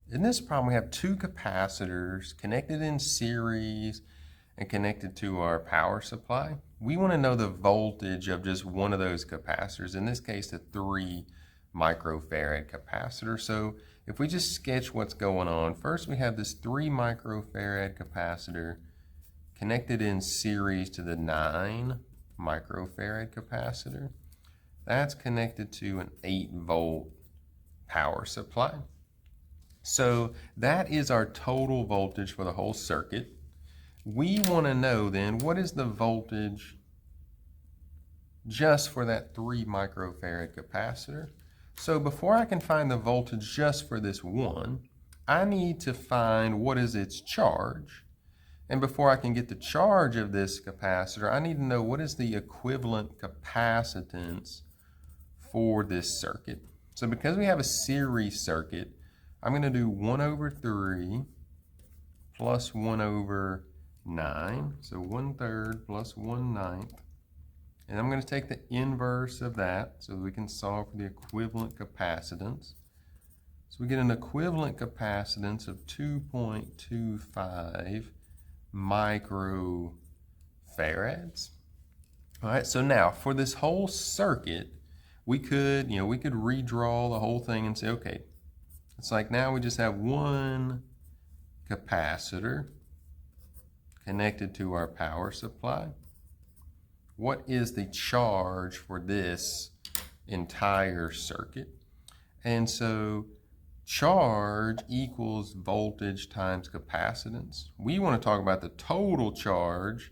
In this problem, we have two capacitors connected in series and connected to our power supply. We want to know the voltage of just one of those capacitors, in this case, the 3 microfarad capacitor. So if we just sketch what's going on, first we have this 3 microfarad capacitor connected in series to the 9 microfarad capacitor. That's connected to an 8-volt power supply. So that is our total voltage for the whole circuit. We want to know then what is the voltage just for that 3 microfarad capacitor. So before I can find the voltage just for this one, I need to find what is its charge. And before I can get the charge of this capacitor, I need to know what is the equivalent capacitance for this circuit. So because we have a series circuit, I'm going to do 1 over 3 plus 1 over 9. So 1/3 plus 1/9. And I'm going to take the inverse of that so that we can solve for the equivalent capacitance. So we get an equivalent capacitance of 2.25 microfarads. All right, so now for this whole circuit, we could redraw the whole thing and say, okay, it's like now we just have one capacitor connected to our power supply. What is the charge for this entire circuit? And so charge equals voltage times capacitance. We want to talk about the total charge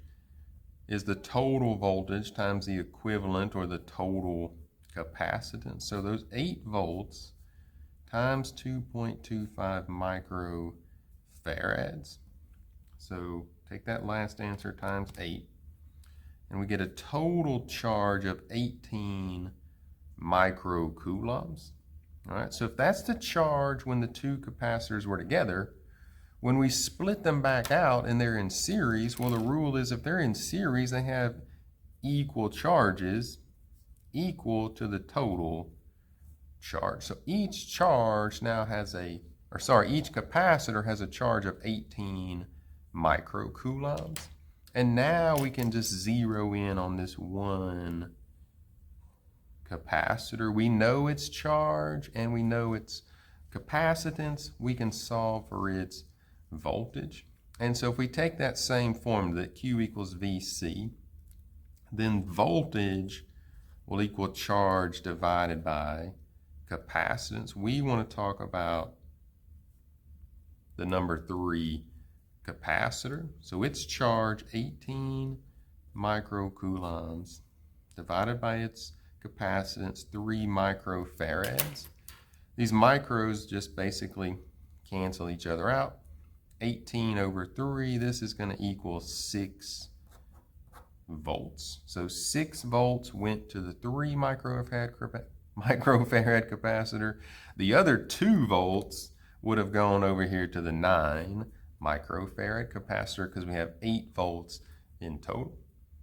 is the total voltage times the equivalent or the total capacitance. So those 8 volts times 2.25 microfarads. So take that last answer times 8. And we get a total charge of 18 microcoulombs. All right, so if that's the charge when the two capacitors were together, when we split them back out and they're in series, well, the rule is if they're in series, they have equal charges equal to the total charge. So each charge now has each capacitor has a charge of 18 microcoulombs. And now we can just zero in on this one capacitor. We know its charge and we know its capacitance. We can solve for its voltage. And so if we take that same formula, that Q equals VC, then voltage will equal charge divided by capacitance. We want to talk about the number 3 capacitor. So its charge, 18 microcoulombs, divided by its capacitance, 3 microfarads. These micros just basically cancel each other out. 18 over 3, this is going to equal 6 volts. So 6 volts went to the 3 microfarad capacitor. The other 2 volts would have gone over here to the 9 microfarad capacitor because we have 8 volts in total.